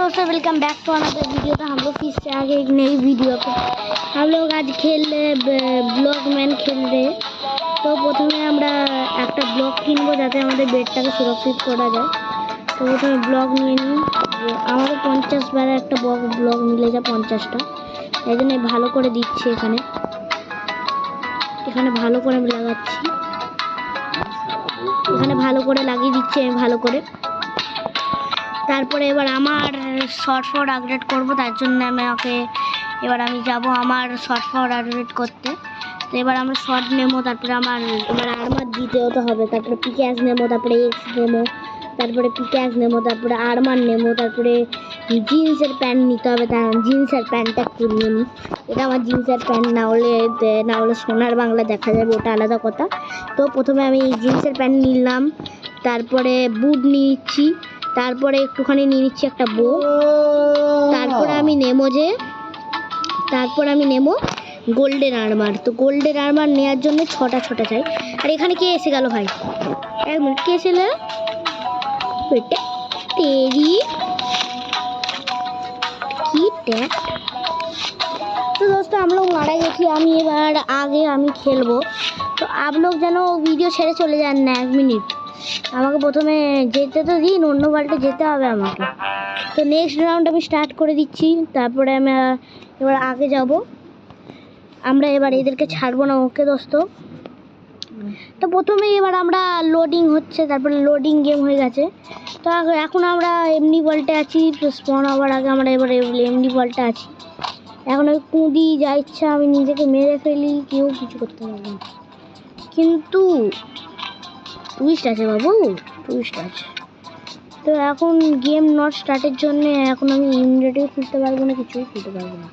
दोस्तों welcome back to another video. तो हम लोग फिर से आगे एक नई वीडियो पे हम लोग आज खेल रहे ब्लॉक मैन खेल रहे। तो प्रथमे আমরা একটা ব্লক কিনবো যাতে আমাদের বেডটাকে সুরক্ষিত করা যায়। তো প্রথমে ব্লক নিয়ে নিই। আমাদের 50 বার একটা ব্লক মিলে যায় 50টা। এই জন্য ভালো করে দিচ্ছি এখানে ভালো করে আমি লাগাচ্ছি। এখানে ভালো করে লাগিয়ে দিচ্ছি আমি ভালো করে। তারপরে এবার আমার শর্ট আপগ্রেড করব, তার জন্য আমাকে এবার আমি যাব আমার শর্ট আপগ্রেড করতে। তো এবার আমরা শর্ট নেবো, তারপরে আমার এবার আর্মার দিতেও তো হবে। তারপরে পিক্যাক্স নেবো, তারপরে এক্স নেবো, তারপরে পিক্যাক্স নেবো, তারপরে আর্মার নেবো, তারপরে জিন্সের প্যান্ট নিতে হবে। তার জিন্সের প্যান্টটা কিনে নিই। এটা আমার জিন্সের প্যান্ট, না হলে সোনার বাংলা দেখা যাবে, ওটা আলাদা কথা। তো প্রথমে আমি জিন্সের প্যান্ট নিলাম, তারপরে বুট নিচ্ছি, তারপরে একটুখানি নিয়ে নিচ্ছি একটা বো। তারপরে আমি নেবো গোল্ডেন আর্মার। তো গোল্ডেন আর্মার নেওয়ার জন্য ছটা চাই। আর এখানে কে এসে গেল ভাই? এক মিনিট, কে এসে গেল? তেরি কি ট্যাগ। তো दोस्तों हम लोग मारा গেছি। আমি এবার আমি খেলবো। তো आप लोग যেন ভিডিও ছেড়ে চলে যান না, এক মিনিট আমাকে প্রথমে যেতে তো দিন, অন্য বালটা যেতে হবে আমাকে। তো নেক্সট রাউন্ড আমি স্টার্ট করে দিচ্ছি। তারপরে আমি এবার আগে যাব। আমরা এবার এদেরকে ছাড়বো না, ওকে দোস্ত। তো প্রথমে এবার আমরা লোডিং হচ্ছে, তারপরে লোডিং গেম হয়ে গেছে। তো এখন আমরা এমনি বলটা আছি। তো স্পন হওয়ার আগে আমরা এবার এমনি বলটা আছি। এখন আমি কুঁদি যা ইচ্ছা আমি নিজেকে মেরে ফেলি, কেউ কিছু করতে পারবে না। কিন্তু টুইস্ট আছে বাবু, টুইস্ট আছে। তো এখন গেম নট স্টার্টের জন্য এখন আমি ইমিডিয়েটলি খুলতে পারবো না, কিছুই খুলতে পারবো না।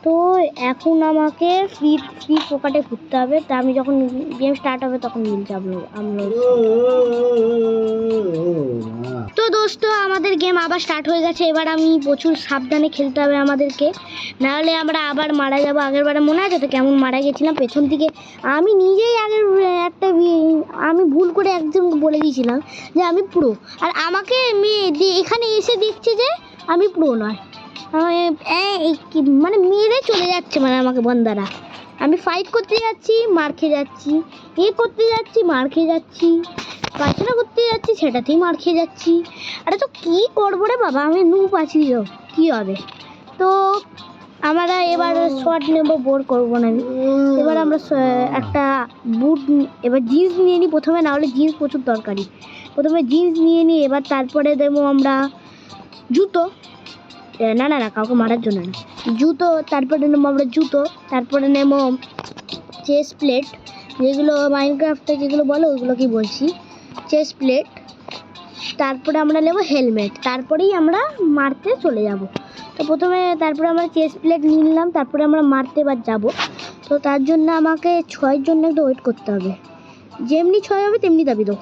তো এখন আমাকে ফ্রি ফোকাটে ঘুরতে হবে। তা আমি যখন গেম স্টার্ট হবে তখন মিল যাবো আমরা। তো দোস্ত আমাদের গেম আবার স্টার্ট হয়ে গেছে। এবার আমি প্রচুর সাবধানে খেলতে হবে আমাদেরকে, নাহলে আমরা আবার মারা যাবো। আগেরবারে মনে আছে তো কেমন মারা গেছিলাম পেছন থেকে? আমি নিজেই আমি ভুল করে একজনকে বলে দিয়েছিলাম যে আমি প্রো, আর আমাকে এখানে এসে দেখছে যে আমি প্রো নয়। মানে মেরে চলে যাচ্ছে, মানে আমাকে বন্দারা। আমি ফাইট করতে যাচ্ছি, মার খেয়ে যাচ্ছি, করতে যাচ্ছি, মার খেয়ে যাচ্ছি, পায়খানা করতে যাচ্ছি, সেটাতেই মার খেয়ে যাচ্ছি। আরে তো কী করবো রে বাবা, আমি নুপ আছি, কী হবে? তো আমরা এবার শর্ট নেবো, বোর করবো না আমি। এবার আমরা একটা বুট, এবার জিন্স নিয়ে নিই প্রথমে, না হলে জিন্স প্রচুর দরকারি। প্রথমে জিন্স নিয়ে নিই, এবার তারপরে দেবো আমরা জুতো। না কাউকে মারার জন্য না, জুতো। তারপরে নেবো আমরা জুতো, তারপরে নেবো চেস্ট প্লেট, যেগুলো মাইনক্রাফটে যেগুলো বলো ওইগুলো কি বলছি, চেস্ট প্লেট। তারপরে আমরা নেবো হেলমেট, তারপরেই আমরা মারতে চলে যাব। তো তারপরে আমরা চেস্ট প্লেট নিয়ে নিলাম, তারপরে আমরা মারতে এবার যাব। তো তার জন্য আমাকে 6 জন্য একটু ওয়েট করতে হবে। যেমনি 6 হবে তেমনি দাবি দো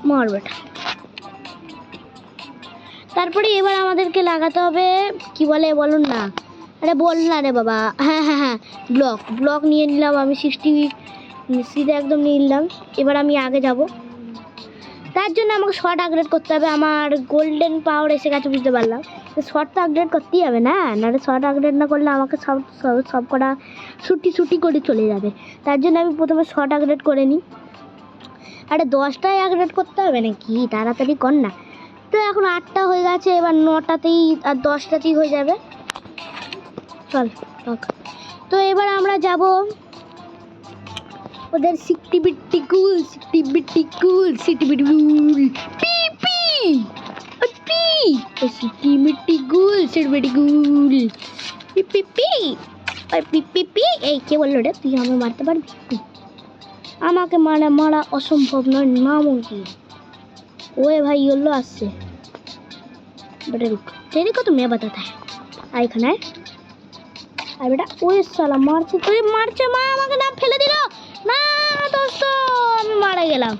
মার বেটা। তারপরে এবার আমাদেরকে লাগাতে হবে কি বলে বলুন না, আরে বল না রে বাবা। হ্যাঁ ব্লক নিয়ে নিলাম আমি, 60 একদম নিয়ে নিলাম। এবার আমি আগে যাব, তার জন্য আমাকে শর্ট আপগ্রেড করতে হবে। আমার গোল্ডেন পাওয়ার এসে গেছে, বুঝতে পারলাম। শর্ট তো আপগ্রেড করতেই হবে, নাহলে শর্ট আপগ্রেড না করলে আমাকে সব কটা ছুটি করে চলে যাবে। তার জন্য আমি প্রথমে শর্ট আপগ্রেড করে নিই। আরে 10টাই আপগ্রেড করতে হবে নাকি, তাড়াতাড়ি কর না। তো এখন 8টা হয়ে গেছে, এবার 9টাতেই আর 10টাতেই হয়ে যাবে। চল। তো এবার আমরা যাব ওদের সিটি কুল এই কে বললো রে তুই আমাকে মারতে পারবি? আমাকে মারা অসম্ভব নয়, নামুমকিন। ओए भाई ये लो আসছে, बेटा रुक, तेरे को तो मैं बताता है। आई खाना है আর বেটা। ওই শালা মারছে, তুই মারছে, মা আমাকে না ফেলে দিল না দোস্ত, আমি মারা গেলাম।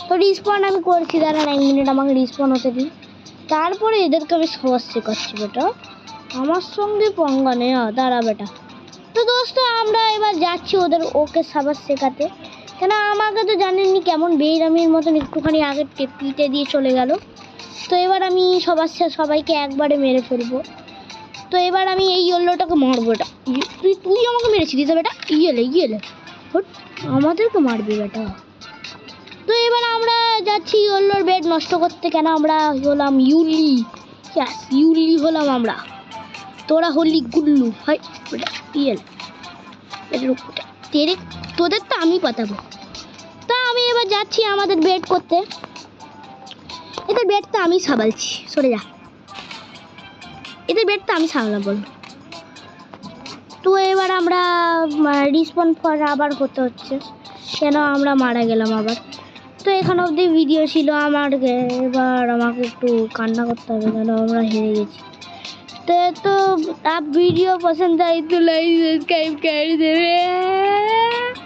তো রিস্পন আমি করছি, দাঁড়া 1 মিনিট আমাকে রিস্পন হতে দিই, তারপরে এদেরকে আমি সহজ শেখাচ্ছি। বেটা আমার সঙ্গে পঙ্গা নেই, দাঁড়া বেটা। তো দোস্ত আমরা এবার যাচ্ছি ওকে সাবাস শেখাতে, কেন আমাকে তো জানেননি কেমন বেইরামির মতন একটুখানি আগে পিটে দিয়ে চলে গেল। তো এবার আমি সবাইকে একবারে মেরে ফেলবো। তো এবার আমি এই ইয়েলোটাকে মারবো। এটা তুই আমাকে মেরেছিলিস বেটা, ইয়েলে হুট, আমাদেরকে মারবি বেটা। তো এবার আমরা যাচ্ছি ইয়েলোর বেড নষ্ট করতে, কেন আমরা হলাম ইউলি। ইউলি হলাম আমরা, তোরা হলি গুল্লু। হয় বেটা ইয়েল, তোদের তো আমি পাতাবো। তা আমি এবার যাচ্ছি আমাদের বেড করতে। এদের বেডটা আমি সামলাচ্ছি, সরে যা, এদের বেডটা আমি সামলাবো। তো এবার আমরা রিসপন ফর আবার হতে হচ্ছে, কেন আমরা মারা গেলাম আবার। তো এখানে অবধি ভিডিও ছিল আমার, এবার আমাকে একটু কান্না করতে হবে কেন আমরা হেরে গেছি। तो आप वीडियो पसंद आई तो लाइक सब्सक्राइब कर देवे।